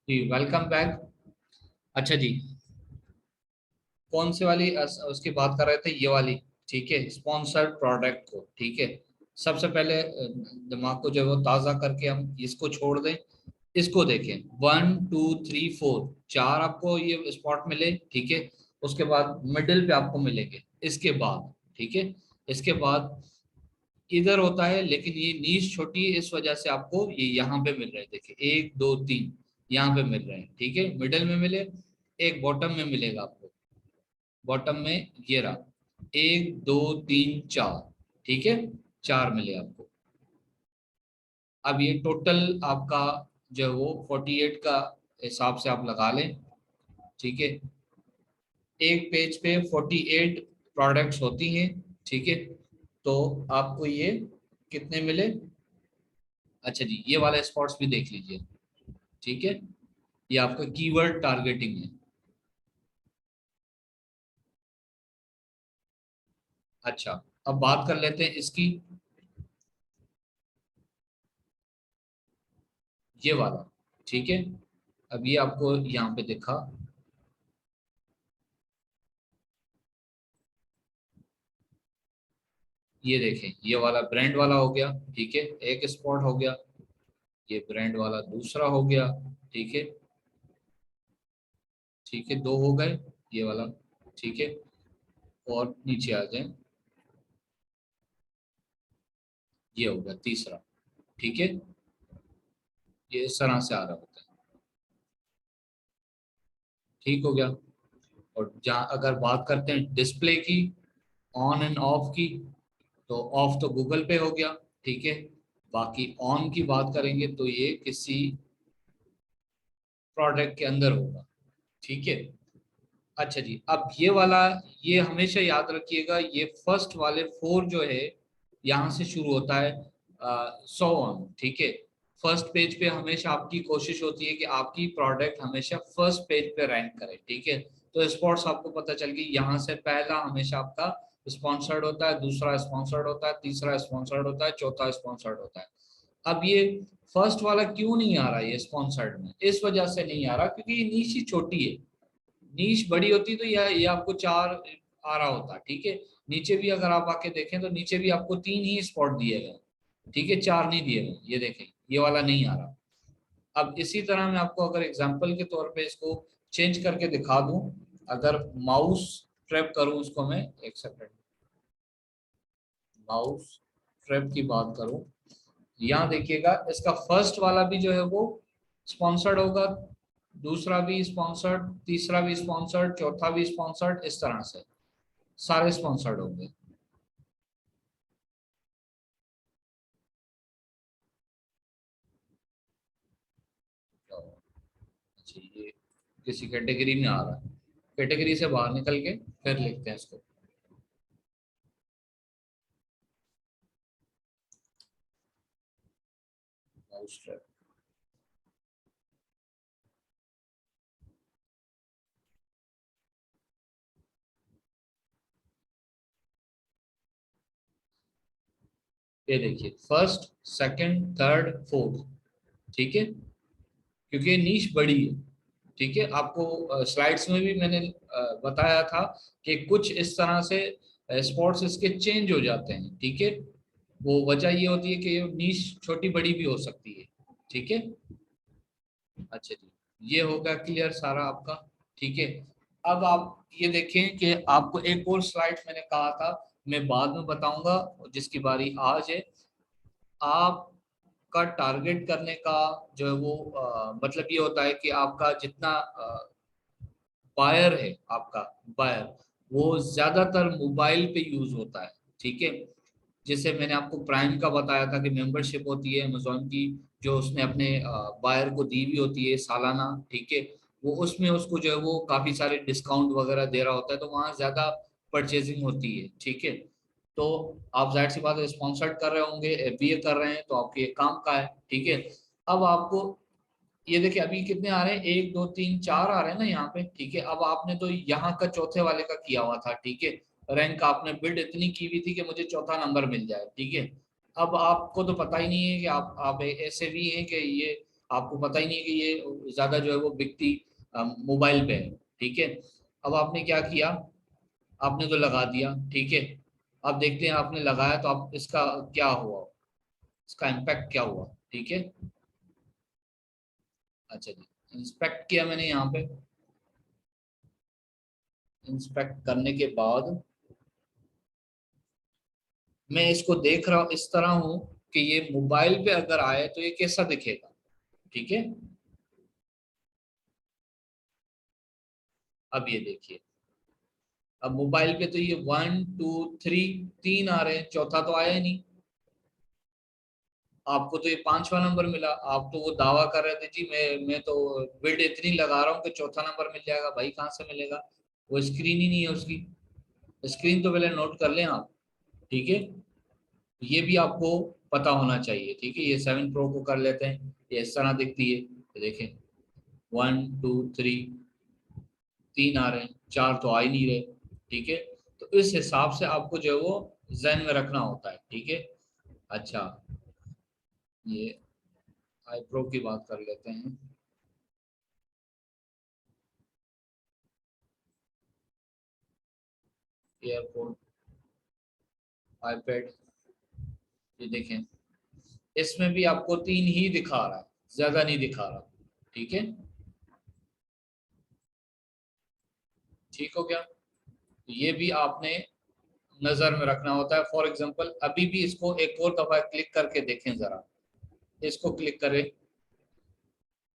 जी welcome back. अच्छा जी, कौन सी वाली उसकी बात कर रहे थे? ये वाली। ठीक है, स्पॉन्सर्ड प्रोडक्ट को। ठीक है, सबसे पहले दिमाग को जो है वो ताज़ा करके हम इसको छोड़ दें। इसको देखें, 1 2 3 4 चार आपको ये स्पॉट मिले। ठीक है, उसके बाद मिडिल पे आपको मिलेंगे। इसके बाद ठीक है, इसके बाद इधर होता है, लेकिन ये नीश छोटी है, इस वजह से आपको ये यहाँ पे मिल रहे हैं। देखिए 1 2 3 यहाँ पे मिल रहे हैं। ठीक है, मिडिल में मिले, एक बॉटम में मिलेगा आपको। बॉटम में ये रहा, 1 2 3 4। ठीक है, चार मिले आपको। अब ये टोटल आपका जो है वो 48 का हिसाब से आप लगा लें। ठीक है, एक पेज पे 48 प्रोडक्ट्स होती हैं। ठीक है, तो आपको ये कितने मिले? अच्छा जी, ये वाला स्पॉट्स भी देख लीजिए। ठीक है, ये आपका कीवर्ड टारगेटिंग है। अच्छा, अब बात कर लेते हैं इसकी। ये वाला। ठीक है, अब ये आपको यहाँ पे दिखा। ये देखें, ये वाला ब्रांड वाला हो गया। ठीक है, एक स्पॉट हो गया। ये ब्रांड वाला दूसरा हो गया। ठीक है, ठीक है, दो हो गए। ये वाला। ठीक है, और नीचे आ जाए, ये हो गया तीसरा। ठीक है, ये इस तरह से आ रहा होता है। ठीक हो गया। और जहाँ अगर बात करते हैं डिस्प्ले की, ऑन एंड ऑफ की, तो ऑफ तो गूगल पे हो गया। ठीक है, बाकी ऑन की बात करेंगे तो ये किसी प्रोडक्ट के अंदर होगा। ठीक है। अच्छा जी, अब ये वाला, ये हमेशा याद रखिएगा, ये फर्स्ट वाले फोर जो है यहाँ से शुरू होता है, 100 ऑन। ठीक है, फर्स्ट पेज पे हमेशा आपकी कोशिश होती है कि आपकी प्रोडक्ट हमेशा फर्स्ट पेज पे रैंक करे। ठीक है, तो स्पॉट्स आपको पता चल गई, यहाँ से पहला हमेशा आपका स्पॉन्सर्ड होता है, दूसरा स्पॉन्सर्ड होता है, तीसरा स्पॉन्सर्ड होता है, चौथा स्पॉन्सर्ड होता है। अब ये फर्स्ट वाला क्यों नहीं आ रहा है ये स्पॉन्सर्ड में? इस वजह से नहीं आ रहा क्योंकि ये नीश ही छोटी है। नीश बड़ी होती तो ये आपको चार आ रहा होता। ठीक है, नीचे भी अगर आप आके देखें तो नीचे भी आपको तीन ही स्पॉट दिए गए। ठीक है, चार नहीं दिए गए। ये देखें, ये वाला नहीं आ रहा। अब इसी तरह मैं आपको अगर एग्जांपल के तौर पे इसको चेंज करके दिखा दूं, अगर माउस ट्रैप करूं उसको मैं, एक सेकंड, माउस ट्रैप की बात करूं, यहाँ देखिएगा इसका फर्स्ट वाला भी जो है वो स्पॉन्सर्ड होगा, दूसरा भी स्पॉन्सर्ड, तीसरा भी स्पॉन्सर्ड, चौथा भी स्पॉन्सर्ड, इस तरह से सारे स्पॉन्सर्ड होंगे। अच्छा, ये किसी कैटेगरी में आ रहा है, कैटेगरी से बाहर निकल के फिर लिखते हैं इसको। माउस ट्रैप, ये देखिए फर्स्ट, सेकंड, थर्ड, फोर्थ। ठीक है, क्योंकि ये नीश बड़ी है। ठीक है, आपको स्लाइड्स में भी मैंने बताया था कि कुछ इस तरह से स्पॉट्स इसके चेंज हो जाते हैं। ठीक है, वो वजह ये होती है कि ये नीश छोटी बड़ी भी हो सकती है। ठीक है। अच्छा जी, ये होगा क्लियर सारा आपका। ठीक है, अब आप ये देखें कि आपको एक और स्लाइड मैंने कहा था, मैं बाद में बताऊंगा, जिसकी बारी आज है। आपका टारगेट करने का जो है वो मतलब ये होता है कि आपका जितना बायर है, आपका बायर, वो ज्यादातर मोबाइल पे यूज होता है। ठीक है, जैसे मैंने आपको प्राइम का बताया था कि मेंबरशिप होती है अमेजोन की, जो उसने अपने बायर को दी भी होती है सालाना। ठीक है, वो उसमें उसको जो है वो काफी सारे डिस्काउंट वगैरह दे रहा होता है, तो वहाँ ज्यादा परचेजिंग होती है। ठीक है, तो आप जाहिर सी बात है स्पॉन्सर्ड कर रहे होंगे, एफबीए कर रहे हैं, तो आपके ये काम का है। ठीक है, अब आपको ये देखिए अभी कितने आ रहे हैं, 1 2 3 4 आ रहे हैं ना यहाँ पे। ठीक है, अब आपने तो यहाँ का चौथे वाले का किया हुआ था। ठीक है, रैंक आपने बिल्ड इतनी की हुई थी कि मुझे चौथा नंबर मिल जाए। ठीक है, अब आपको तो पता ही नहीं है कि आप ऐसे भी हैं कि ये आपको पता ही नहीं कि ये ज्यादा जो है वो बिकती मोबाइल पे है। ठीक है, अब आपने क्या किया, आपने तो लगा दिया, ठीक है। अब देखते हैं आपने लगाया तो आप इसका क्या हुआ, इसका इम्पैक्ट क्या हुआ। ठीक है, अच्छा जी, इंस्पेक्ट किया मैंने यहाँ पे। इंस्पेक्ट करने के बाद मैं इसको देख रहा हूँ, इस तरह हूँ कि ये मोबाइल पे अगर आए तो ये कैसा दिखेगा। ठीक है, अब ये देखिए, अब मोबाइल पे तो ये 1 2 3 तीन आ रहे हैं, चौथा तो आया ही नहीं। आपको तो ये पांचवा नंबर मिला, आप तो वो दावा कर रहे थे जी मैं तो बिड इतनी लगा रहा हूँ कि चौथा नंबर मिल जाएगा। भाई कहाँ से मिलेगा, वो स्क्रीन ही नहीं है उसकी। स्क्रीन तो पहले नोट कर लें आप। ठीक है, ये भी आपको पता होना चाहिए। ठीक है, ये 7 Pro को कर लेते हैं, ये इस तरह दिखती है। तो देखें 1 2 3 तीन आ रहे हैं, चार तो आ ही नहीं रहे। ठीक है, तो इस हिसाब से आपको जो है वो जहन में रखना होता है। ठीक है, अच्छा, ये आई प्रो की बात कर लेते हैं। एयरपोर्ट, आईपैड, ये देखें, इसमें भी आपको तीन ही दिखा रहा है, ज्यादा नहीं दिखा रहा। ठीक है, ठीक हो गया। तो ये भी आपने नजर में रखना होता है। फॉर एग्जांपल अभी भी इसको एक और दफा क्लिक करके देखें जरा, इसको क्लिक करें,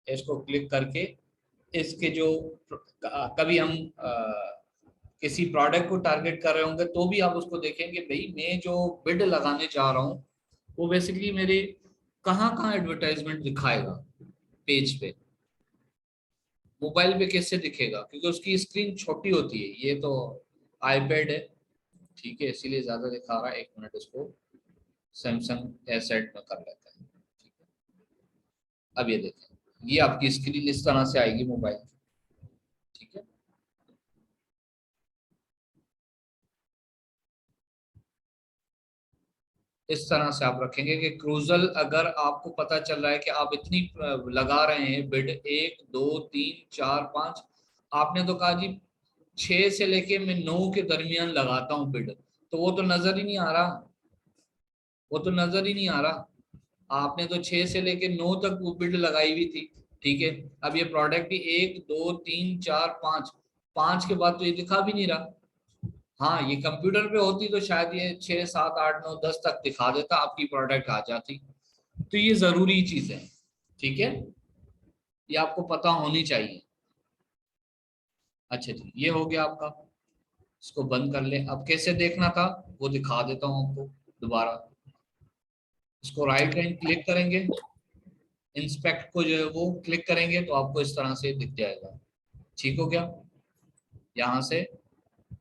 इसको क्लिक करके इसके जो कभी हम किसी प्रोडक्ट को टारगेट कर रहे होंगे तो भी आप उसको देखेंगे, भाई मैं जो बिड लगाने जा रहा हूँ वो बेसिकली मेरे कहाँ कहाँ एडवर्टाइजमेंट दिखाएगा पेज पे। मोबाइल पे कैसे दिखेगा, क्योंकि उसकी स्क्रीन छोटी होती है, ये तो आईपैड है। ठीक है, इसीलिए ज्यादा दिखा रहा है। एक मिनट, इसको सैमसंग एस8 में कर लेते हैं। ठीक है, अब ये देखें, ये आपकी स्क्रीन इस तरह से आएगी मोबाइल। ठीक है, इस तरह से आप रखेंगे कि क्रूजल, अगर आपको पता चल रहा है कि आप इतनी लगा रहे हैं बिड, 1 2 3 4 5, आपने तो कहा जी 6 से लेके मैं 9 के दरमियान लगाता हूँ बिड, तो वो तो नजर ही नहीं आ रहा, वो तो नजर ही नहीं आ रहा। आपने तो 6 से लेके 9 तक वो बिड लगाई हुई थी। ठीक है, अब ये प्रोडक्ट ही 1 2 3 4 5, 5 के बाद तो ये दिखा भी नहीं रहा। हाँ, ये कंप्यूटर पे होती तो शायद ये 6 7 8 9 10 तक दिखा देता, आपकी प्रोडक्ट आ जाती। तो ये जरूरी चीज है। ठीक है, ये आपको पता होनी चाहिए। अच्छा जी, ये हो गया आपका। इसको बंद कर ले। अब कैसे देखना था वो दिखा देता हूँ आपको दोबारा। इसको राइट हैंड क्लिक करेंगे, इंस्पेक्ट को जो है वो क्लिक करेंगे तो आपको इस तरह से दिख जाएगा। ठीक हो गया, यहाँ से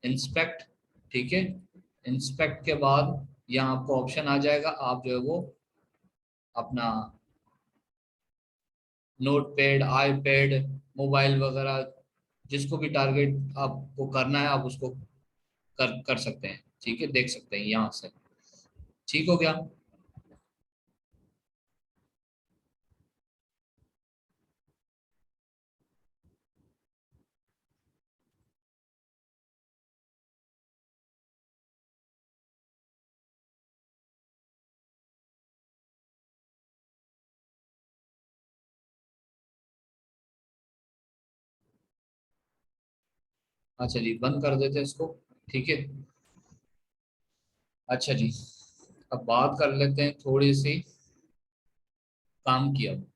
इंस्पेक्ट। ठीक है, इंस्पेक्ट के बाद यहाँ आपको ऑप्शन आ जाएगा, आप जो है वो अपना note pad, eye pad, mobile वगैरह, जिसको भी टारगेट आपको करना है आप उसको कर सकते हैं। ठीक है, देख सकते हैं यहाँ से। ठीक हो गया। अच्छा जी, बंद कर देते हैं इसको। ठीक है, अच्छा जी, अब बात कर लेते हैं थोड़ी सी काम की। अब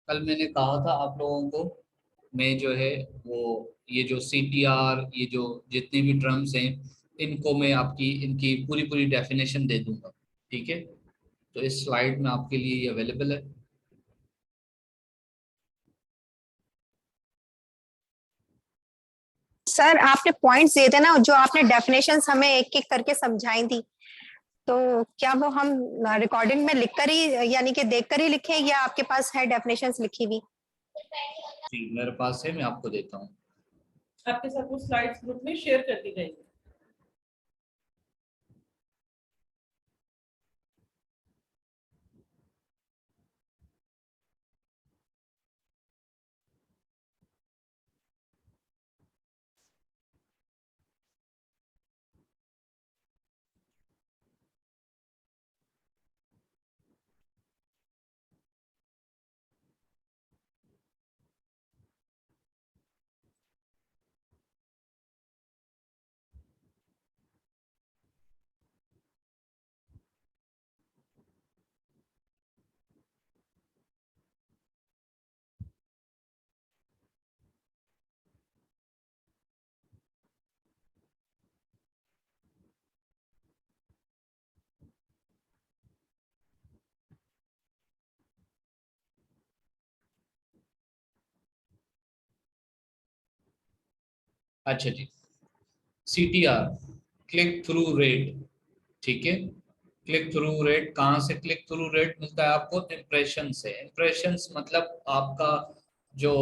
कल मैंने कहा था आप लोगों को, मैं जो है वो ये जो CTR, ये जो जितने भी ड्रम्स हैं, इनको मैं आपकी इनकी पूरी पूरी डेफिनेशन दे दूंगा। ठीक है, तो इस स्लाइड में आपके लिए ये अवेलेबल है। सर आपने पॉइंट्स दिए थे ना, जो आपने डेफिनेशंस हमें एक एक करके समझाई थी, तो क्या वो हम रिकॉर्डिंग में लिखकर ही, यानी कि देखकर ही लिखें, या आपके पास है डेफिनेशंस लिखी हुई? जी मेरे पास है, मैं आपको देता हूँ। आपके साथ वो स्लाइड्स ग्रुप में शेयर कर दी जाएगी। अच्छा जी, CTR क्लिक थ्रू रेट, ठीक है। क्लिक थ्रू रेट कहाँ से क्लिक थ्रू रेट मिलता है आपको? इम्प्रेशन से। इम्प्रेशंस मतलब आपका जो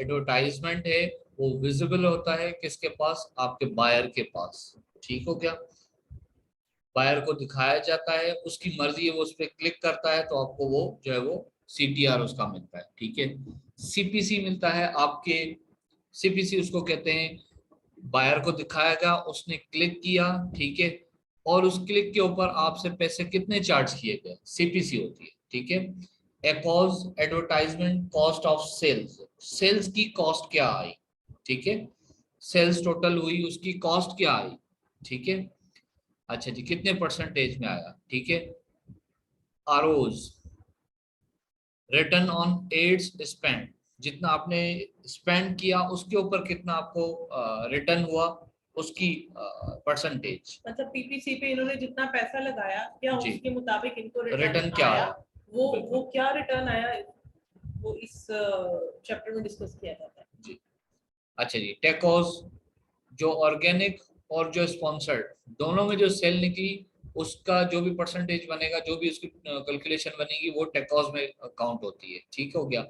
एडवर्टाइजमेंट है वो विजिबल होता है किसके पास? आपके बायर के पास, ठीक हो गया। बायर को दिखाया जाता है, उसकी मर्जी है वो उस पर क्लिक करता है तो आपको वो जो है वो CTR उसका मिलता है, ठीक है। CPC मिलता है आपके, CPC उसको कहते हैं बायर को दिखाया गया, उसने क्लिक किया, ठीक है, और उस क्लिक के ऊपर आपसे पैसे कितने चार्ज किए गए, CPC होती है, ठीक है। ACOS advertisement cost of sales, sales की कॉस्ट क्या आई, ठीक है। सेल्स टोटल हुई, उसकी कॉस्ट क्या आई, ठीक है। अच्छा जी, कितने परसेंटेज में आया, ठीक है। ROAS return on ads spend, जितना आपने स्पेंड किया उसके ऊपर कितना आपको रिटर्न हुआ, उसकी परसेंटेज। मतलब पीपीसी पे इन्होंने जितना पैसा लगाया क्या जी, उसके मुताबिक इनको रिटर्न रिटर्न क्या आया, आया? वो बिल्कुल क्या रिटर्न आया, वो इस चैप्टर में डिस्कस किया जाता है। जी। अच्छा जी, टेकोस जो ऑर्गेनिक और जो स्पॉन्सर्ड दोनों में जो सेल निकली उसका जो भी परसेंटेज बनेगा, जो भी उसकी कैलकुलेशन बनेगी वो टेकोस में काउंट होती है, ठीक हो गया।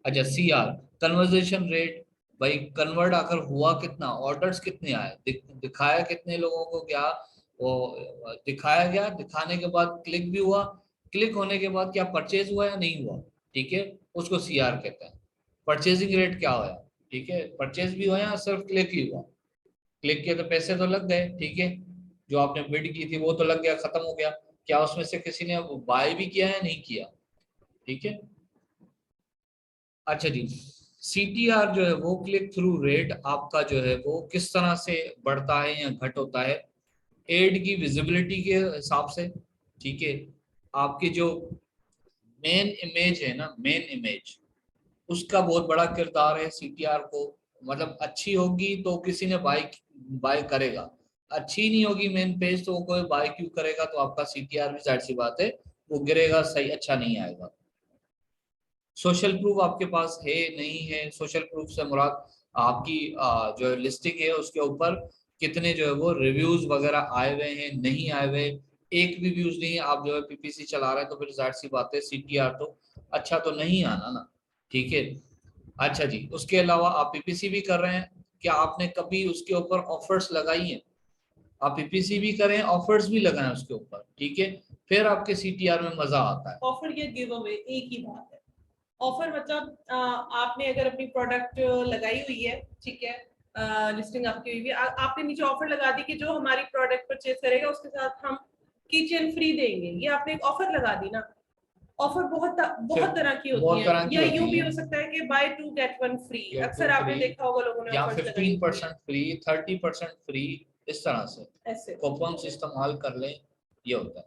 अच्छा, CR कन्वर्जेशन रेट, भाई कन्वर्ट आकर हुआ कितना, ऑर्डर्स कितने आए, दिखाया कितने लोगों को गया, वो दिखाया गया, दिखाने के बाद क्लिक भी हुआ, क्लिक होने के बाद क्या परचेज हुआ या नहीं हुआ, ठीक है, उसको CR कहते हैं। परचेजिंग रेट क्या हुआ, ठीक है, परचेज भी हुआ या सिर्फ क्लिक ही हुआ, क्लिक किया तो पैसे तो लग गए, ठीक है, जो आपने बिड की थी वो तो लग गया, खत्म हो गया, क्या उसमें से किसी ने बाय भी किया या नहीं किया, ठीक है। अच्छा जी, CTR जो है वो क्लिक थ्रू रेट आपका जो है वो किस तरह से बढ़ता है या घट होता है? एड की विजिबिलिटी के हिसाब से, ठीक है। आपकी जो मेन इमेज है ना, मेन इमेज, उसका बहुत बड़ा किरदार है CTR को। मतलब अच्छी होगी तो किसी ने बाय बाय करेगा, अच्छी नहीं होगी मेन पेज तो वो कोई बाय क्यों करेगा, तो आपका CTR भी जाहिर सी बात है वो गिरेगा, सही अच्छा नहीं आएगा। सोशल प्रूफ आपके पास है नहीं है, सोशल प्रूफ से मुराद आपकी जो लिस्टिंग है उसके ऊपर कितने जो है वो रिव्यूज वगैरह आए हुए हैं, नहीं आए हुए, एक भी व्यूज नहीं है, आप जो है PPC चला रहे हैं तो फिर जाहिर सी बात है CTR तो अच्छा तो नहीं आना ना, ठीक है। अच्छा जी, उसके अलावा आप PPC भी कर रहे हैं, क्या आपने कभी उसके ऊपर ऑफर्स लगाई हैं? आप PPC भी करें, ऑफर्स भी लगाएं उसके ऊपर, ठीक है, फिर आपके CTR में मजा आता है। ऑफर या गिव अवे एक ही बात है। ऑफर मतलब आपने अगर अपनी प्रोडक्ट लगाई हुई है, ठीक है, लिस्टिंग आपकी हुई है, आपने नीचे ऑफर लगा दी कि जो हमारी प्रोडक्ट परचेज करेगा उसके साथ हम किचन फ्री देंगे, ये आपने एक ऑफर लगा दी ना। ऑफर बहुत तरह की होती बहुत है, तरह की या यूं होती भी है, हो सकता है कि buy 2 get 1 free, get two अक्सर आपने फ्री देखा होगा लोगों ने या ऑफर्स लगाई होती 15% फ्री, 30% फ्री, इस तरह से है ऐसे। कूपन्स इस्तेमाल कर लें, ये होता है।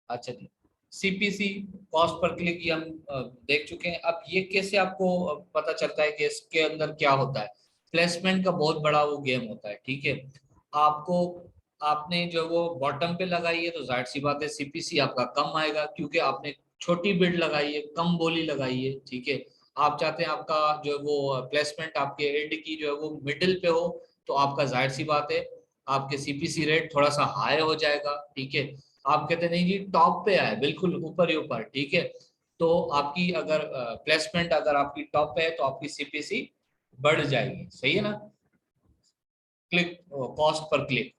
अच्छा जी, CPC कॉस्ट पर क्लिक ये हम देख चुके हैं। अब ये कैसे आपको पता चलता है कि इसके अंदर क्या होता है? प्लेसमेंट का बहुत बड़ा वो गेम होता है, ठीक है। आपको आपने जो वो बॉटम पे लगाई है तो जाहिर सी बात है CPC आपका कम आएगा, क्योंकि आपने छोटी बिड लगाई है, कम बोली लगाई है, ठीक है। आप चाहते हैं आपका जो वो प्लेसमेंट आपके एड की जो है वो मिडिल पे हो, तो आपका जाहिर सी बात है आपके CPC रेट थोड़ा सा हाई हो जाएगा, ठीक है। आप कहते नहीं जी टॉप पे आए, बिल्कुल ऊपर ही ऊपर, ठीक है, तो आपकी अगर प्लेसमेंट अगर आपकी टॉप पे है तो आपकी CPC बढ़ जाएगी, सही है ना। Click cost per click.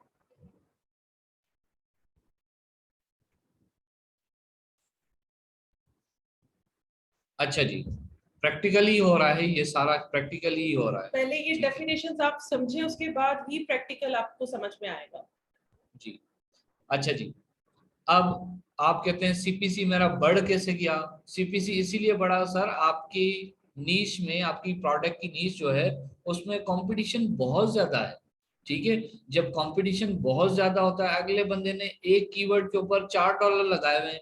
अच्छा जी, प्रैक्टिकली हो रहा है, ये सारा प्रैक्टिकली ही हो रहा है, पहले ये ठीक है डेफिनेशंस आप समझे, उसके बाद ही प्रैक्टिकल आपको समझ में आएगा। जी। अच्छा जी, अब आप कहते हैं CPC मेरा बढ़ कैसे गया? CPC इसीलिए बढ़ा सर, आपकी नीश में, आपकी प्रोडक्ट की नीश जो है उसमें कंपटीशन बहुत ज्यादा है, ठीक है। जब कंपटीशन बहुत ज्यादा होता है, अगले बंदे ने एक कीवर्ड के ऊपर $4 लगाए हुए हैं,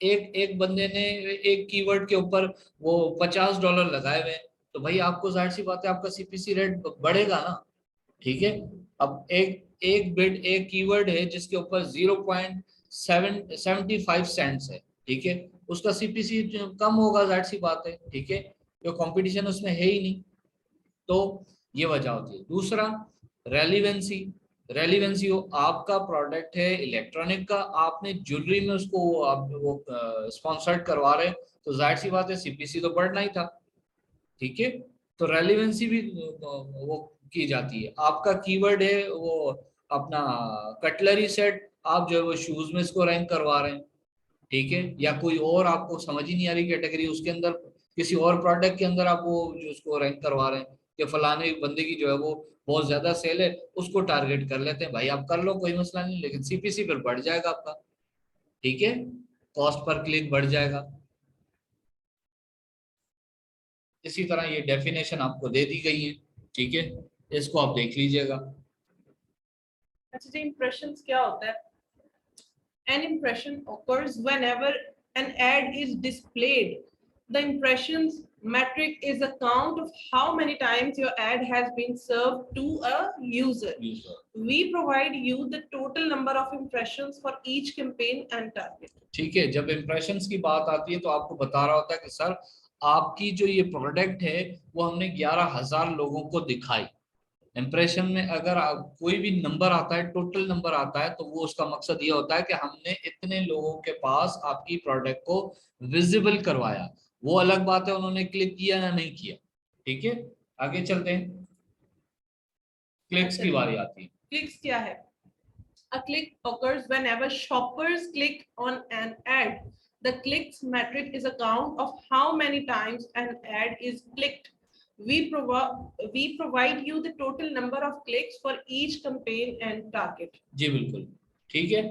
एक एक बंदे ने एक कीवर्ड के ऊपर वो $50 लगाए हुए हैं, तो भाई आपको जाहिर सी बात है आपका CPC रेट बढ़ेगा ना, ठीक है। अब एक एक बिट एक कीवर्ड है जिसके ऊपर 0.75 सेंट्स है, ठीक है, उसका CPC कम होगा, जाहिर सी बात है, ठीक है, तो कंपटीशन उसमें है ही नहीं। तो ये वजह होती है। दूसरा रेलिवेंसी, रेलिवेंसी हो, आपका प्रोडक्ट है इलेक्ट्रॉनिक का, आपने ज्वेलरी में उसको आप वो स्पॉन्सर्ड करवा रहे हैं, तो जाहिर सी बात है सीपीसी तो बढ़ना ही था, ठीक है। तो रेलिवेंसी भी वो की जाती है। आपका कीवर्ड है वो अपना कटलरी सेट, आप जो है वो शूज में इसको रैंक करवा रहे हैं, ठीक है, या कोई और आपको समझ ही नहीं आ रही कैटेगरी, उसके अंदर किसी और प्रोडक्ट के अंदर आप वो जो उसको रैंक करवा रहे हैं कि फलाने बंदे की जो है वो बहुत ज्यादा सेल है, उसको टारगेट कर लेते हैं। भाई आप कर लो, कोई मसला नहीं, लेकिन सीपीसी पर बढ़ जाएगा आपका, ठीक है, कॉस्ट पर क्लिक बढ़ जाएगा। इसी तरह ये डेफिनेशन आपको दे दी गई है, ठीक है, इसको आप देख लीजिएगा। अच्छा जी, impressions क्या होता है? An impression occurs whenever an ad is displayed. The impressions metric is a count of how many times your ad has been served to a user. We provide you the total number of impressions for each campaign and target. ठीक है, जब impressions की बात आती है तो आपको बता रहा होता है कि सर आपकी जो ये प्रोडक्ट है वो हमने 11,000 लोगों को दिखाई। इम्प्रेशन में अगर कोई भी नंबर आता है, टोटल नंबर आता है, तो वो उसका मकसद ये होता है कि हमने इतने लोगों के पास आपकी प्रोडक्ट को विजिबल करवाया। वो अलग बात है उन्होंने क्लिक किया या नहीं किया, ठीक है। आगे चलते हैं, क्लिक्स की बारी आती है। क्लिक्स क्या है? A click occurs whenever shoppers click on an ad. The clicks metric is a count of how many times an ad is clicked. We provide you the total number of clicks for each campaign and target. जी बिल्कुल, ठीक है।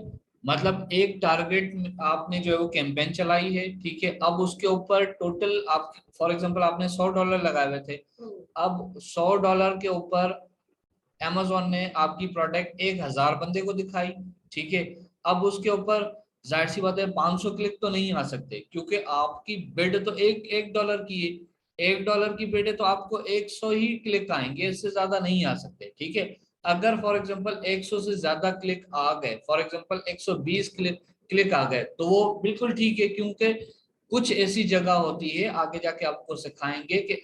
मतलब एक target आपने जो है वो campaign चलाई है, ठीक है, अब उसके ऊपर टोटल आप फॉर एग्जांपल आपने $100 लगाए हुए थे, अब $100 के ऊपर Amazon ने आपकी प्रोडक्ट 1,000 बंदे को दिखाई, ठीक है। अब उसके ऊपर जाहिर सी बात है 500 क्लिक तो नहीं आ सकते, क्योंकि आपकी बिड तो एक डॉलर की है, $1 की बिड है, तो आपको 100 ही क्लिक आएंगे, इससे ज्यादा नहीं आ सकते, ठीक है। अगर फॉर एग्जांपल 100 से ज्यादा क्लिक आ गए, फॉर एग्जांपल 120 क्लिक आ गए, तो वो बिल्कुल ठीक है, क्योंकि कुछ ऐसी जगह होती है, आगे जाके आपको सिखाएंगे कि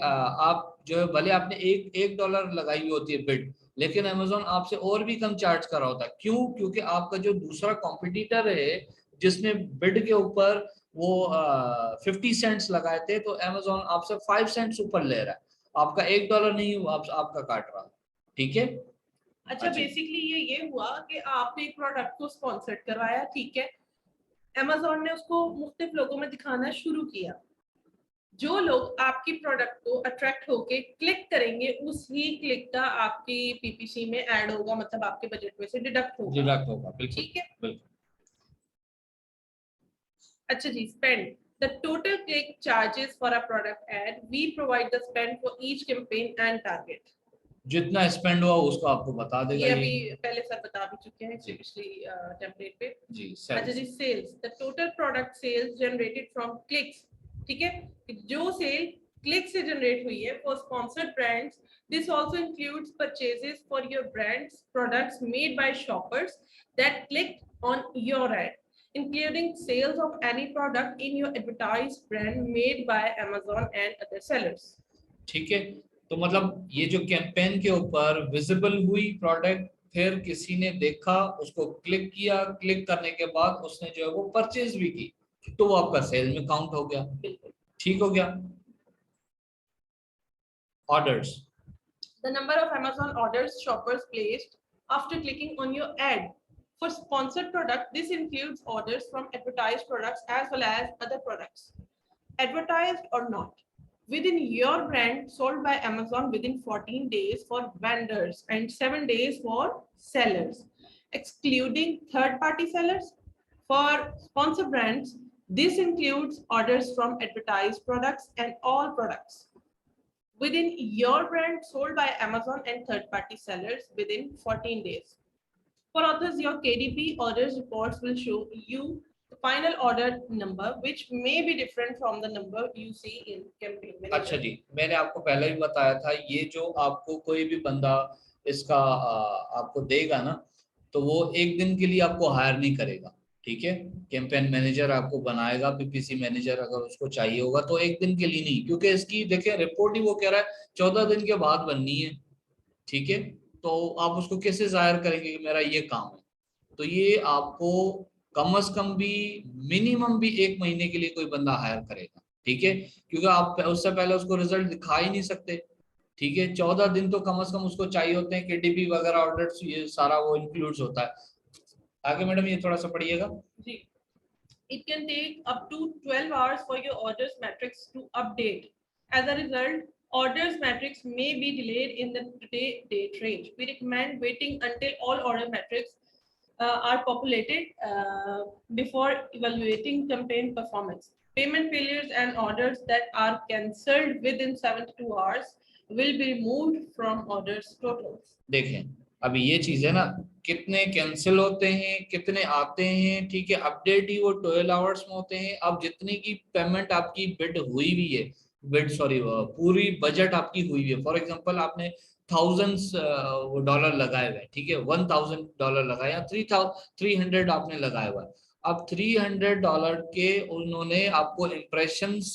आप जो है भले आपने एक डॉलर लगाई हुई होती है बिड, लेकिन अमेजोन आपसे और भी कम चार्ज कर रहा होता है। क्यों? क्योंकि आपका जो दूसरा कॉम्पिटिटर है जिसने बिड के ऊपर वो 50 सेंट्स लगाए थे, तो अमेजोन आपसे 5 सेंट्स ऊपर ले रहा है, आपका $1 नहीं आपका काट रहा, ठीक है। अच्छा, बेसिकली ये हुआ कि आपने एक प्रोडक्ट को स्पॉन्सर्ड करवाया, ठीक है, Amazon ने उसको मुख्तलिफ लोगों में दिखाना शुरू किया। जो लोग आपकी प्रोडक्ट को अट्रैक्ट होके क्लिक करेंगे, उसी क्लिक का आपकी पीपीसी में ऐड होगा, मतलब आपके बजट में से डिडक्ट होगा, ठीक है। बिल्कुल। अच्छा जी, spend the total click charges for a product ad. We provide the spend for each campaign and target. जितना स्पेंड हुआ उसको आपको बता देगा, ये अभी पहले सर बता भी चुके हैं पिछली टेम्पलेट पे जी। अच्छा जी, sales the total product sales generated from clicks, ठीक है, जो सेल क्लिक से जनरेट हुई है for sponsored brands, this also includes purchases for your brands products made by shoppers that clicked on your ad, including sales of any product in your advertised brand made by Amazon and other sellers. ठीक है, तो मतलब ये जो campaign के ऊपर visible हुई product, फिर किसी ने देखा, उसको क्लिक किया, क्लिक करने के बाद उसने जो है वो परचेज भी की, तो वो आपका सेल में काउंट हो गया, ठीक हो गया। Orders, the number of Amazon orders shoppers placed after clicking on your ad. For sponsored product, this includes orders from advertised products as well as other products, advertised or not, within your brand, sold by Amazon within 14 days for vendors and 7 days for sellers, excluding third-party sellers. For sponsored brands, this includes orders from advertised products and all products within your brand, sold by Amazon and third-party sellers within 14 days. For authors, your KDP orders reports will show you the final order number, which may be different from the number you see in campaign manager. अच्छा जी, मैंने आपको पहले भी बताया था, ये जो आपको कोई भी बंदा इसका आपको देगा ना, तो वो एक दिन के लिए आपको हायर नहीं करेगा, ठीक है। कैंपेन मैनेजर आपको बनाएगा, पीपीसी मैनेजर अगर उसको चाहिए होगा तो एक दिन के लिए नहीं, क्योंकि इसकी देखिए रिपोर्ट ही वो कह रहा है 14 दिन के बाद बननी है। ठीक है, तो आप उसको कैसे जाहिर करेंगे कि मेरा ये काम है? तो ये आपको कम से कम भी मिनिमम भी 1 महीने के लिए कोई बंदा हायर करेगा। ठीक है, क्योंकि आप उससे पहले उसको रिजल्ट दिखा ही नहीं सकते। ठीक है, 14 दिन तो कम से कम उसको चाहिए होते हैं, केटीपी वगैरह ऑर्डर्स ये सारा वो इंक्लूड्स होता है। आगे मैडम ये थोड़ा सा पढ़िएगा जी। It can take up to 12 hours for your orders matrix to update. As a result, orders matrix may be delayed in the date range. We recommend waiting until all order metrics are populated before evaluating campaign performance. Payment failures and orders that are cancelled within 72 hours will be removed from orders totals. देखें अभी ये चीज है ना, कितने cancel होते हैं कितने आते हैं। ठीक है, अपडेट ही वो 12 आवर्स में होते हैं। अब जितने की पेमेंट आपकी बिड हुई भी है, बिड सॉरी पूरी बजट आपकी हुई है, फॉर एग्जांपल आपने थाउजेंड्स डॉलर लगाए हुए, ठीक है, $1000 लगाया, 300 आपने लगाया हुआ है। अब $300 के उन्होंने आपको इम्प्रेशंस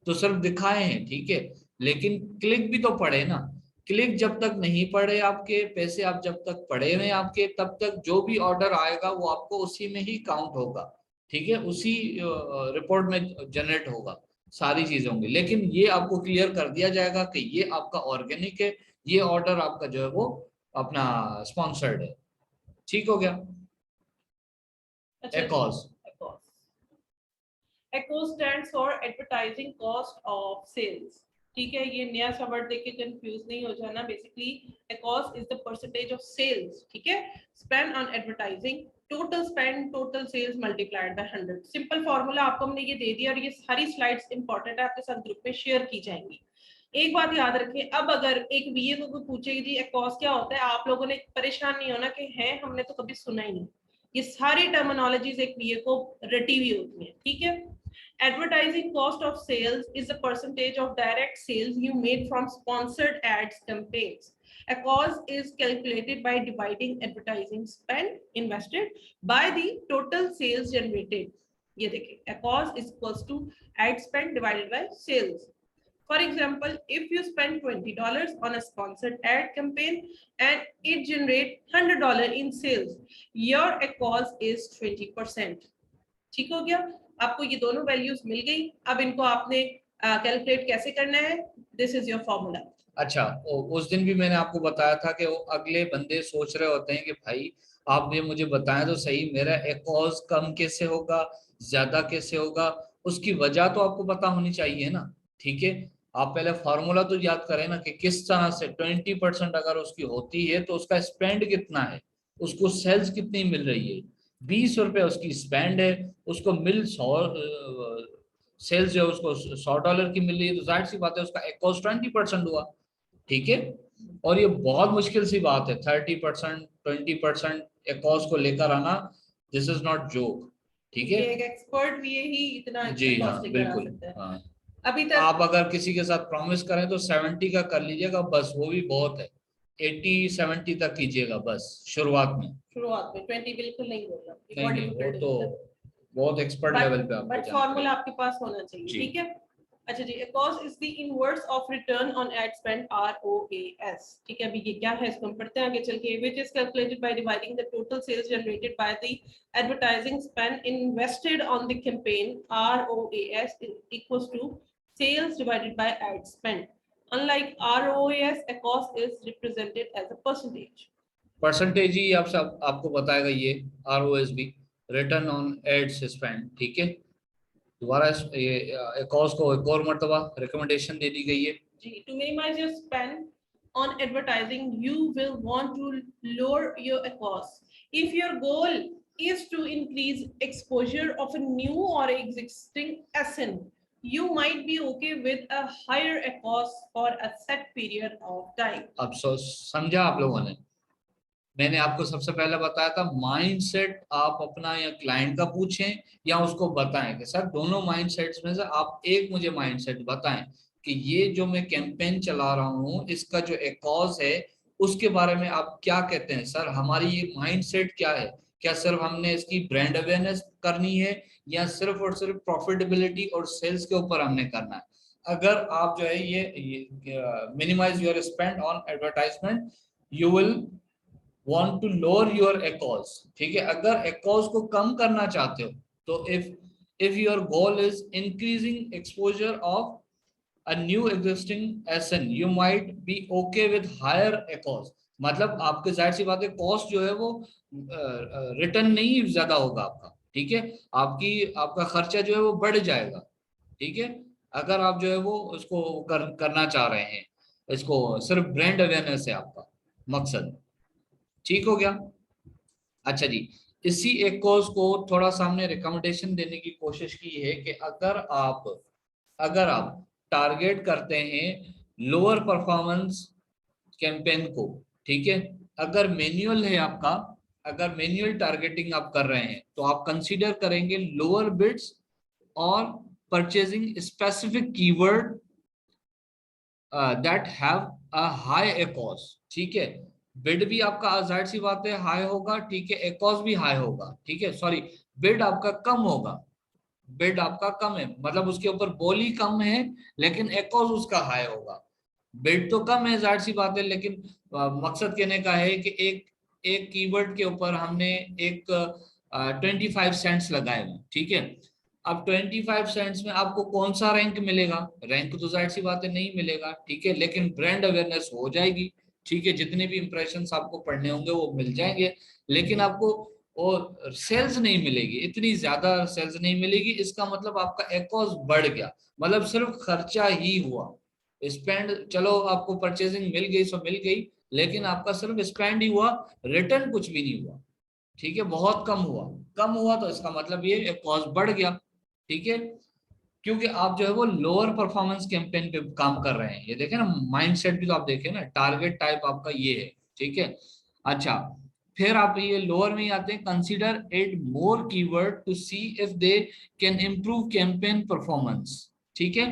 तो सिर्फ दिखाए हैं, ठीक है, लेकिन क्लिक भी तो पड़े ना। क्लिक जब तक नहीं पड़े आपके पैसे, आप जब तक पड़े हुए आपके, तब तक जो भी ऑर्डर आएगा वो आपको उसी में ही काउंट होगा। ठीक है, उसी रिपोर्ट में जनरेट होगा, सारी चीजें होंगी। लेकिन ये आपको क्लियर कर दिया जाएगा कि ये आपका ऑर्गेनिक है, ये ऑर्डर आपका जो है वो अपना स्पॉन्सर्ड है। ठीक हो गया। ACOS ACOS stands for Advertising Cost of Sales. ठीक है, ये नया सा वर्ड देख के कंफ्यूज नहीं हो जाना। Basically ACOS is the percentage of sales, ठीक है, spend on advertising, total spend total sales multiplied by 100। Simple formula आपको हमने ये दे दिया और ये सारी स्लाइड्स इंपॉर्टेंट है, आपके साथ ग्रुप में शेयर की जाएंगी। एक बात याद रखें, अब अगर एक बीए को कोई पूछेगी जी ACOS क्या होता है, आप लोगों ने परेशान नहीं होना कि है हमने तो कभी सुना ही नहीं। ये सारी टर्मिनोलॉजीज एक बीए को रटी हुई होती हैं, ठीक है। Advertising cost of sales is the percentage of direct sales you made from sponsored ads campaigns. ACOS is calculated by dividing advertising spend invested by the total sales generated. ये देखिए, ACOS is equals to ad spend divided by sales. For example, if you spend $20 on a sponsored ad campaign and it generates $100 in sales, your ACOS is 20%. ठीक हो गया, आपको ये दोनों values मिल गई। अब इनको आपने कैलकुलेट कैसे करना है, दिस इज योर फॉर्मूला। अच्छा, उस दिन भी मैंने आपको बताया था कि वो अगले बंदे सोच रहे होते हैं कि भाई आपने मुझे बताया तो सही, मेरा ACOS कम कैसे होगा, ज्यादा कैसे होगा। उसकी वजह तो आपको पता होनी चाहिए ना। ठीक है, आप पहले फॉर्मूला तो याद करें ना कि किस तरह से 20% अगर उसकी होती है तो उसका स्पेंड कितना है, उसको सेल्स कितनी मिल रही है। 20 रुपए उसकी स्पेंड है, उसको मिल 100 सेल्स जो है उसको $100 की मिल रही है, तो जाहिर सी बात है उसका ACOS 20% हुआ। ठीक है, और ये बहुत मुश्किल सी बात है 30% 20% ACOS को लेकर आना, दिस इज नॉट जोक। ठीक है, एक एक्सपर्ट भी ही इतना जी हाँ बिल्कुल। हाँ, अभी तक आप अगर किसी के साथ प्रॉमिस करें तो 70 का कर लीजिएगा बस, वो भी बहुत है। 80-70 तक कीजिएगा बस शुरुआत में 20 बिल्कुल नहीं बोल रहा। नहीं, वो तो बहुत एक्सपर्ट लेवल पे आपको बट फॉर्मूला आपके पास होना चाहिए, ठीक है। अच्छा जी, ACOS is the inverse of return on ad spend, ROAS। ठीक है, अभी ये क्या है इसको हम पढ़ते हैं आगे चल के। Which is calculated by dividing the total sales generated by the advertising spend invested on the campaign, ROAS equals to sales divided by ad spend. Unlike ROAS, ACOS is represented as a percentage. Percentage ही आप सब आपको बताएगा ये ROAS भी, return on ads spend. ठीक है, दोबारा ये ACOS को एक और मर्तबा रिकमेंडेशन दे दी गई है जी। To minimize your spend on advertising, you will want to lower your ACOS. If your goal is to increase exposure of a new or existing SN, you might be okay with a higher ACOS for a set period of time. अब समझा आप लोगों ने? मैंने आपको सबसे पहले बताया था माइंडसेट आप अपना या क्लाइंट का पूछें या उसको बताएं कि सर दोनों माइंडसेट्स में से आप एक मुझे माइंडसेट बताएं कि ये जो मैं कैंपेन चला रहा हूँ इसका जो ACOS है उसके बारे में आप क्या कहते हैं। सर हमारी ये माइंडसेट क्या है, क्या सिर्फ हमने इसकी ब्रांड अवेयरनेस करनी है या सिर्फ और सिर्फ प्रॉफिटेबिलिटी और सेल्स के ऊपर हमने करना है? अगर आप जो है ये minimize your spend on advertisement, you will want to lower your ACOS. ठीक है, अगर एक्ॉस को कम करना चाहते हो तो if your goal is increasing exposure of a new existing SN, you might be okay with higher cost। मतलब आपके जाहिर सी बात है कॉस्ट जो है वो रिटर्न नहीं ज्यादा होगा आपका। ठीक है, आपका खर्चा जो है वो बढ़ जाएगा। ठीक है, अगर आप जो है वो उसको करना चाह रहे हैं, इसको सिर्फ ब्रांड अवेयरनेस है आपका मकसद। ठीक हो गया? अच्छा जी, इसी एक कॉज को थोड़ा सा हमने रिकमेंडेशन देने की कोशिश की है कि अगर आप टारगेट करते हैं लोअर परफॉर्मेंस कैंपेन को, ठीक है, अगर मैन्युअल है आपका, अगर मैन्युअल टारगेटिंग आप कर रहे हैं तो आप कंसीडर करेंगे लोअर बिड्स और purchasing specific keyword that have a high ACOS. ठीक है, बिड भी आपका जाहिर सी बात है हाई होगा, ठीक है, एकॉस भी हाई होगा। ठीक है, सॉरी, बिड आपका कम होगा, बिड आपका कम है, मतलब उसके ऊपर बोली कम है लेकिन एकॉस उसका हाई होगा। बिड तो कम है जाहिर सी बात है, लेकिन मकसद कहने का है कि एक कीवर्ड के ऊपर हमने एक 25 सेंट्स लगाए हुए। ठीक है, अब 25 सेंट्स में आपको कौन सा रैंक मिलेगा? रैंक तो जाहिर सी बात है नहीं मिलेगा। ठीक है, लेकिन ब्रांड अवेयरनेस हो जाएगी। ठीक है, जितने भी इंप्रेशंस आपको पढ़ने होंगे वो मिल जाएंगे, लेकिन आपको और सेल्स नहीं मिलेगी, इतनी ज्यादा सेल्स नहीं मिलेगी। इसका मतलब आपका एकॉस बढ़ गया, मतलब सिर्फ खर्चा ही हुआ। स्पेंड चलो आपको परचेजिंग मिल गई सो मिल गई, लेकिन आपका सिर्फ स्पेंड ही हुआ, रिटर्न कुछ भी नहीं हुआ। ठीक है, बहुत कम हुआ। कम हुआ तो इसका मतलब ये एकॉस बढ़ गया। ठीक है, क्योंकि आप जो है वो लोअर परफॉर्मेंस कैंपेन पे काम कर रहे हैं। ये देखें ना, माइंडसेट भी तो आप देखें ना, टारगेट टाइप आपका ये है। ठीक है, अच्छा, फिर आप ये लोअर में ही आते हैं, consider add more keyword to see if they can improve campaign performance. ठीक है,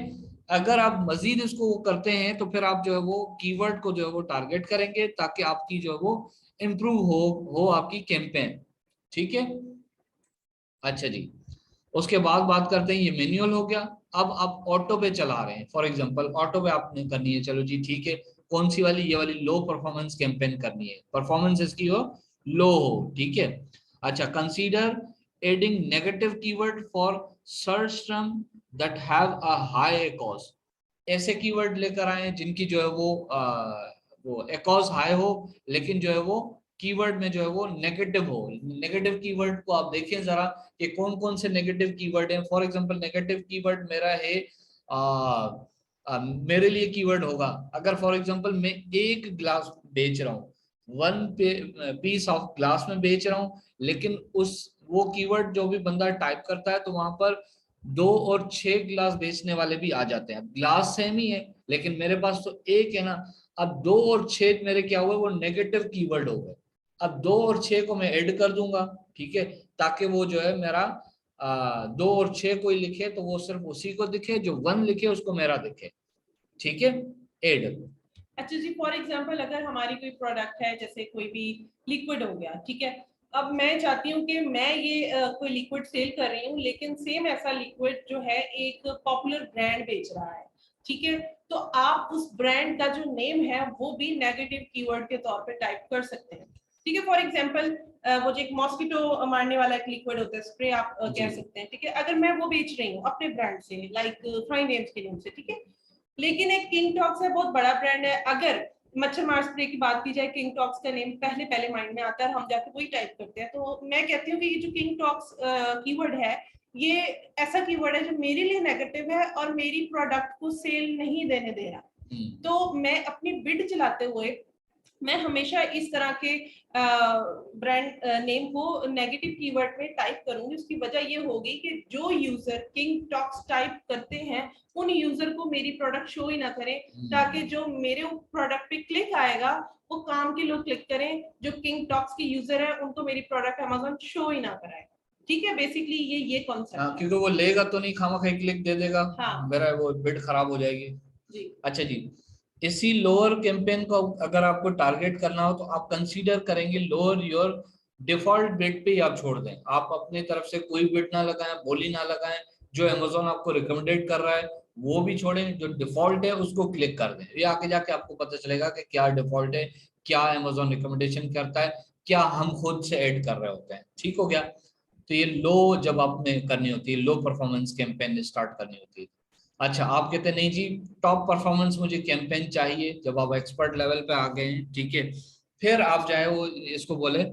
अगर आप मजीद इसको वो करते हैं तो फिर आप जो है वो कीवर्ड को जो है वो टारगेट करेंगे ताकि आपकी जो है वो इम्प्रूव हो आपकी कैंपेन। ठीक है, अच्छा जी, उसके बाद बात करते हैं, ये मैनुअल हो गया। अब आप ऑटो पे चला रहे हैं, फॉर एग्जांपल ऑटो पे आपने करनी है, चलो जी ठीक है, कौन सी वाली? ये वाली लो परफॉर्मेंस कैंपेन करनी है, परफॉर्मेंस इसकी हो लो हो। ठीक है, अच्छा, consider adding negative keyword for search term that have a high cost. ऐसे कीवर्ड लेकर आए जिनकी जो है वो एकॉस हाई हो, लेकिन जो है वो कीवर्ड में जो है वो नेगेटिव हो। नेगेटिव कीवर्ड को आप देखें जरा कि कौन कौन से नेगेटिव कीवर्ड हैं। फॉर एग्जांपल नेगेटिव कीवर्ड मेरा है मेरे लिए कीवर्ड होगा, अगर फॉर एग्जांपल मैं एक ग्लास बेच रहा हूँ, वन पीस ऑफ ग्लास में बेच रहा हूँ, लेकिन वो कीवर्ड जो भी बंदा टाइप करता है तो वहां पर 2 और 6 गिलास बेचने वाले भी आ जाते हैं। ग्लास सेम ही है लेकिन मेरे पास तो एक है ना। अब 2 और 6 मेरे क्या हुए, वो नेगेटिव कीवर्ड हो गए। अब 2 और 6 को मैं ऐड कर दूंगा, ठीक है, ताकि वो जो है मेरा 2 और 6 कोई लिखे तो वो सिर्फ उसी को दिखे, जो 1 लिखे उसको मेरा दिखे। ठीक है, ऐड। अच्छा जी, फॉर एग्जांपल अगर हमारी कोई प्रोडक्ट है, जैसे कोई भी लिक्विड हो गया, ठीक है, अब मैं चाहती हूँ कि मैं ये कोई लिक्विड सेल कर रही हूँ, लेकिन सेम ऐसा लिक्विड जो है एक पॉपुलर ब्रांड बेच रहा है। ठीक है, तो आप उस ब्रांड का जो नेम है वो भी नेगेटिव कीवर्ड के तौर पे टाइप कर सकते हैं। ठीक है, फॉर एग्जांपल वो जो एक मॉस्किटो मारने वाला एक लिक्विड होता है, स्प्रे आप कह सकते हैं। ठीक है, अगर मैं वो बेच रही हूँ अपने ब्रांड से, लाइक फाइन नेम्स के नेम से, ठीक है, लेकिन एक किंग टॉक्स है, बहुत बड़ा ब्रांड है, अगर मच्छर मार स्प्रे की बात की जाए, किंग टॉक्स का नेम पहले माइंड में आता है, हम जाके वही टाइप करते हैं। तो मैं कहती हूँ कि ये जो किंग टॉक्स कीवर्ड है, ये ऐसा कीवर्ड है जो मेरे लिए नेगेटिव है और मेरी प्रोडक्ट को सेल नहीं देने दे रहा। तो मैं अपनी बिड चलाते हुए मैं हमेशा इस तरह के ब्रांड नेम को नेगेटिव कीवर्ड में टाइप करूंगी। उसकी वजह ये होगी कि जो यूजर किंग टॉक्स टाइप करते हैं उन यूजर को मेरी प्रोडक्ट शो ही ना करें, ताकि जो मेरे प्रोडक्ट पे क्लिक आएगा वो काम के लोग क्लिक करें, जो किंग टॉक्स के यूजर है उनको मेरी प्रोडक्ट अमेज़न शो ही ना कराए। ठीक है, बेसिकली ये कॉन्सेप्ट है। क्योंकि वो लेगा तो नहीं, खामखा क्लिक दे देगा। हाँ, मेरा वो बिड खराब हो जाएगी जी। अच्छा जी, इसी लोअर कैंपेन को अगर आपको टारगेट करना हो तो आप कंसीडर करेंगे लोअर योर डिफॉल्ट बिड पे ही आप छोड़ दें, आप अपने तरफ से कोई बिड ना लगाएं, बोली ना लगाएं, जो अमेजोन आपको रिकमेंडेड कर रहा है वो भी छोड़ें, जो डिफॉल्ट है उसको क्लिक कर दें। ये आगे जाके आपको पता चलेगा कि क्या डिफॉल्ट है, क्या अमेजोन रिकमेंडेशन करता है, क्या हम खुद से ऐड कर रहे होते हैं। ठीक हो गया। तो ये लो जब आपने करनी होती है, लो परफॉर्मेंस कैंपेन स्टार्ट करनी होती है। अच्छा, आप कहते हैं नहीं जी टॉप परफॉर्मेंस मुझे कैंपेन चाहिए, जब आप एक्सपर्ट लेवल पे आ गए हैं, ठीक है, फिर आप चाहे वो इसको बोले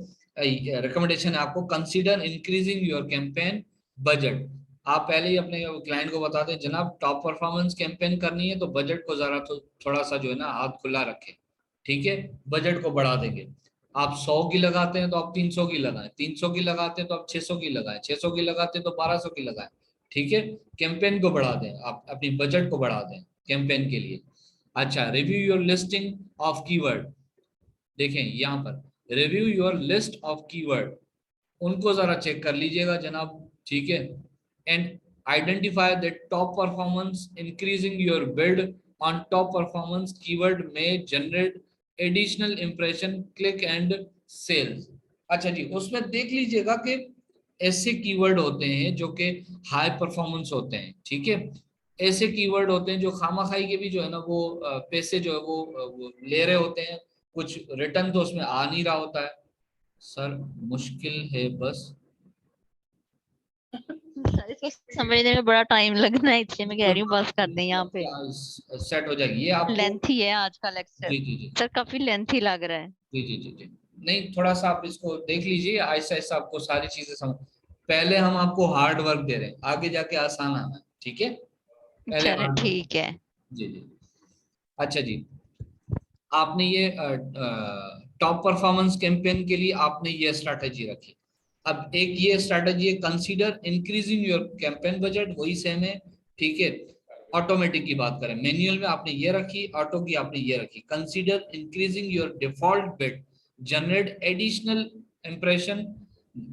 रिकमेंडेशन है आपको, consider increasing your campaign budget. आप पहले ही अपने क्लाइंट को बता दें जनाब टॉप परफॉर्मेंस कैंपेन करनी है तो बजट को जरा तो थोड़ा सा जो है ना हाथ खुला रखें, ठीक है, बजट को बढ़ा देंगे। आप 100 की लगाते हैं तो आप 300 की लगाएं, 300 की लगाते हैं तो आप 600 की लगाएं, 600 की लगाते हैं तो 1200 की लगाएं, ठीक है। कैंपेन को बढ़ा दें, आप अपनी बजट को बढ़ा दें कैंपेन के लिए। अच्छा, review your listing of keyword. देखें यहाँ पर review your list of keyword, उनको जरा चेक कर लीजिएगा जनाब, ठीक है। And identify the top performance, increasing your bid on top performance keyword में generate additional impression, click and sales. अच्छा जी, उसमें देख लीजिएगा कि ऐसे कीवर्ड होते हैं जो कि हाई परफॉर्मेंस होते हैं, ठीक है। ऐसे कीवर्ड होते हैं जो खामाखाई के भी जो है ना वो पैसे जो है वो ले रहे होते हैं, कुछ रिटर्न तो उसमें आ नहीं रहा होता है। सर मुश्किल है बस, सर इसको समझने में बड़ा टाइम लगना है, इसलिए मैं कह रही हूँ बस कर दें यहाँ पे। सेट हो जाएगी ये आपको। लेंथी है आज का लेक्चर जी जी जी सर, काफी लेंथी लग रहा है। जी जी जी जी, नहीं थोड़ा सा आप इसको देख लीजिए, ऐसा ऐसा आपको सारी चीजें समझ, पहले हम आपको हार्ड वर्क दे रहे हैं, आगे जाके आसान आना है, ठीक है, पहले चले हार्ड वर्क। ठीक है। जी जी। अच्छा जी, आपने ये टॉप परफॉर्मेंस कैंपेन के लिए आपने ये स्ट्रैटेजी रखी। अब एक ये स्ट्रैटेजी है consider increasing your campaign budget, वही सेम है, ठीक है। ऑटोमेटिक की बात करें, मैनुअल में आपने ये रखी, ऑटो की आपने ये रखी। Consider increasing your default bid, generate additional impression,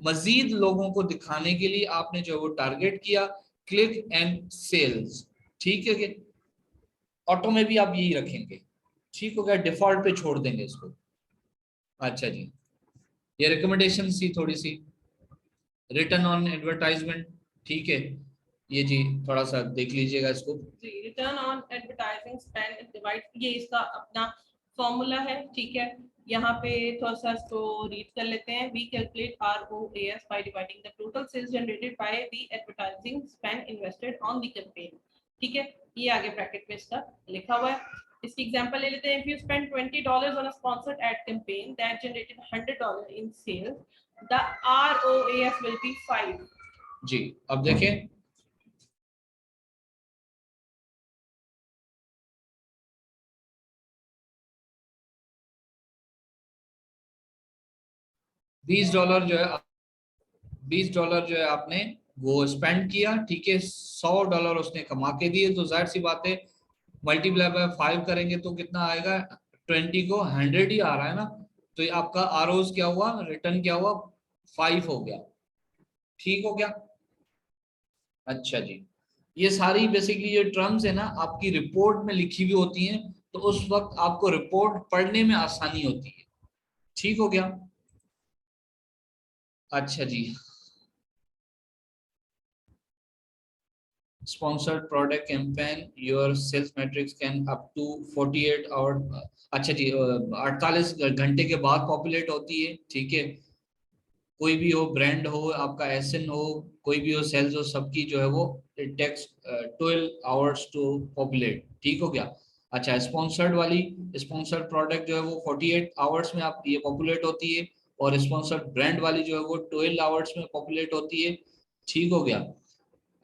मजीद लोगों को दिखाने के लिए आपने जो वो टारगेट किया, क्लिक एंड सेल्स, ठीक है। कि ऑटो में भी आप यही रखेंगे, ठीक हो गया, डिफॉल्ट पे छोड़ देंगे इसको। अच्छा जी, ये रिकमेंडेशन सी थोड़ी सी, रिटर्न ऑन एडवर्टाइजमेंट, ठीक है, ये जी थोड़ा सा देख लीजिएगा इसको। जी, return on advertising spend divide, ये इसका अपना फॉर्मूला है, ठीक है। यहाँ पे थोड़ा सा इसको रीड कर लेते हैं। We calculate ROAS by dividing the total sales generated by the advertising spend invested on the campaign, ठीक है। ये आगे ब्रैकेट में इसका लिखा हुआ है। इसकी एग्जांपल ले लेते हैं। If you spend $20 on a sponsored ad campaign that generated $100 in sales, the ROAS will be 5। जी, अब देखें $20 जो है, $20 जो है आपने वो स्पेंड किया, ठीक है, $100 उसने कमा के दिए, तो जाहिर सी बात है मल्टीप्लाई बाय 5 करेंगे तो कितना आएगा, 20 को 100 ही आ रहा है ना, तो ये आपका आरओस क्या हुआ, रिटर्न क्या हुआ, 5 हो गया, ठीक हो गया। अच्छा जी, ये सारी बेसिकली ये टर्म्स है ना आपकी रिपोर्ट में लिखी हुई होती हैं, तो उस वक्त आपको रिपोर्ट पढ़ने में आसानी होती है, ठीक हो गया। अच्छा जी, sponsored product campaign your sales metrics can up to 48 hour, अच्छा जी 48 घंटे के बाद पॉपुलेट होती है, ठीक है। कोई भी हो, ब्रांड हो, आपका एसएन हो, कोई भी हो, सेल्स हो, सबकी जो है वो it takes 12 hours to populate, ठीक हो गया। अच्छा, स्पॉन्सर्ड वाली, स्पॉन्सर्ड प्रोडक्ट जो है वो 48 आवर्स में आप ये पॉपुलेट होती है, और स्पॉन्सर्ड ब्रांड वाली जो है वो 12 आवर्स में पॉपुलेट होती है, ठीक हो गया।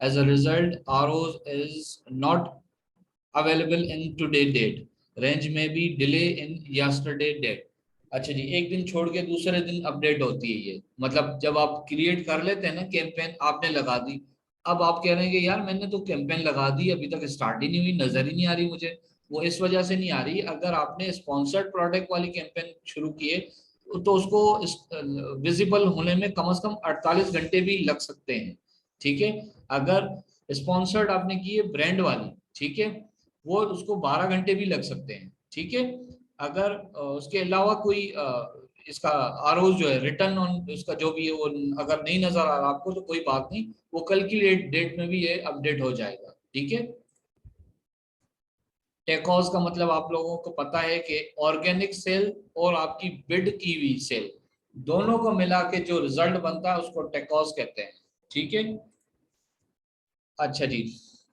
As a result, ROs is not available in today date. Range may be delay in yesterday date. अच्छा जी, एक दिन छोड़ के दूसरे दिन अपडेट होती है ये, मतलब जब आप क्रिएट कर लेते हैं ना कैंपेन, आपने लगा दी, अब आप कह रहे हैं कि यार मैंने तो कैंपेन लगा दी, अभी तक स्टार्ट ही नहीं हुई, नजर ही नहीं आ रही मुझे, वो इस वजह से नहीं आ रही, अगर आपने स्पॉन्सर्ड प्रोडक्ट वाली कैंपेन शुरू किए तो उसको विजिबल होने में कम से कम 48 घंटे भी लग सकते हैं, ठीक है। अगर स्पॉन्सर्ड आपने की है ब्रांड वाली, ठीक है, वो उसको 12 घंटे भी लग सकते हैं, ठीक है। अगर उसके अलावा कोई इसका आरओ जो है रिटर्न ऑन इसका जो भी है वो अगर नहीं नजर आ रहा आपको तो कोई बात नहीं, वो कल की डेट में भी ये अपडेट हो जाएगा। ठीक है। टेकॉज का मतलब आप लोगों को पता है कि ऑर्गेनिक सेल और आपकी बिड की हुई सेल दोनों को मिला के जो रिजल्ट बनता है उसको टेकॉज कहते हैं। ठीक है। अच्छा जी,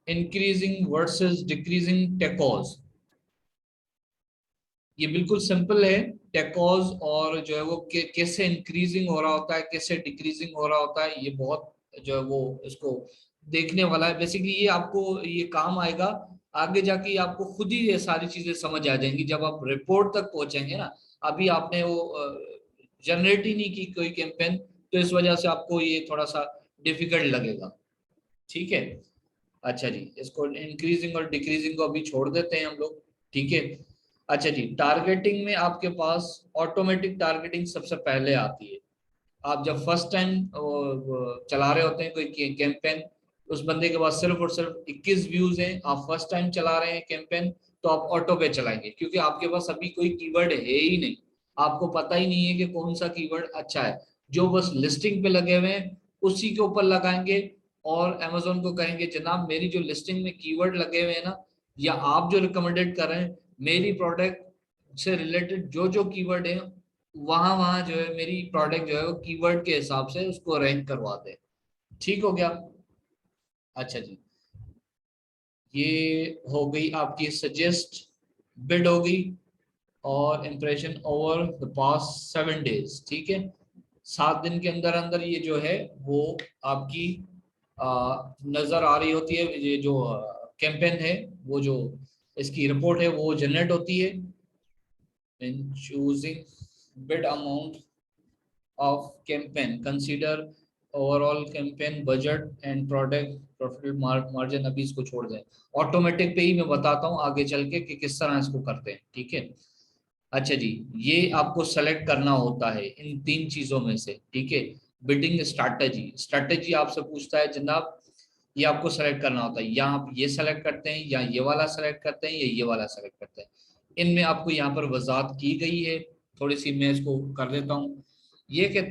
इंक्रीजिंग वर्सेस डिक्रीजिंग टेकॉज, ये बिल्कुल सिंपल है। टेकॉज और जो है वो कैसे इंक्रीजिंग हो रहा होता है, कैसे डिक्रीजिंग हो रहा होता है, ये बहुत जो है वो इसको देखने वाला है। बेसिकली ये आपको ये काम आएगा आगे जाके, ये आपको खुद ही ये सारी चीजें समझ आ जाएंगी जब आप रिपोर्ट तक पहुंचेंगे ना। अभी आपने वो जनरेट ही नहीं की कोई कैंपेन, तो इस वजह से आपको ये थोड़ा सा डिफिकल्ट लगेगा। ठीक है। अच्छा जी, इसको इंक्रीजिंग और डिक्रीजिंग को अभी छोड़ देते हैं हम लोग। ठीक है। अच्छा जी, टारगेटिंग में आपके पास ऑटोमेटिक टारगेटिंग सबसे पहले आती है। आप जब फर्स्ट टाइम चला रहे होते हैं कोई कैंपेन, उस बंदे के पास सिर्फ और सिर्फ 21 व्यूज हैं, आप फर्स्ट टाइम चला रहे हैं कैंपेन, तो आप ऑटो पे चलाएंगे क्योंकि आपके पास अभी कोई कीवर्ड है ही नहीं, आपको पता ही नहीं है कि कौन सा कीवर्ड अच्छा है। जो बस लिस्टिंग पे लगे हुए हैं उसी के ऊपर लगाएंगे और अमेजोन को कहेंगे जनाब मेरी जो लिस्टिंग में कीवर्ड लगे हुए हैं ना, या आप जो रिकमेंडेड कर रहे हैं मेरी प्रोडक्ट से रिलेटेड जो जो कीवर्ड है वहां वहां जो है मेरी प्रोडक्ट जो है वो कीवर्ड के हिसाब से उसको रैंक करवा दे। ठीक हो गया। अच्छा जी, ये हो गई आपकी सजेस्ट, बिड हो गई, और impression over the past 7 days। ठीक है, 7 दिन के अंदर अंदर ये जो है वो आपकी नजर आ रही होती है। ये जो कैंपेन है वो जो इसकी रिपोर्ट है वो जनरेट होती है। In choosing bid amount of campaign, consider overall campaign budget and product profit margin। अभी इसको छोड़ दें, ऑटोमेटिक पे ही मैं बताता हूँ आगे चल के कि किस तरह इसको करते हैं। ठीक है। अच्छा जी, ये आपको सेलेक्ट करना होता है इन 3 चीजों में से। ठीक है। बिडिंग स्ट्रैटेजी, स्ट्रैटेजी आपसे पूछता है जनाब ये आपको सेलेक्ट करना होता है, या आप ये सेलेक्ट करते हैं या ये वाला सेलेक्ट करते हैं या ये वाला सेलेक्ट करते हैं। इनमें आपको यहाँ पर वजाहत की गई है, थोड़ी सी मैं इसको कर देता हूँ। ये कहता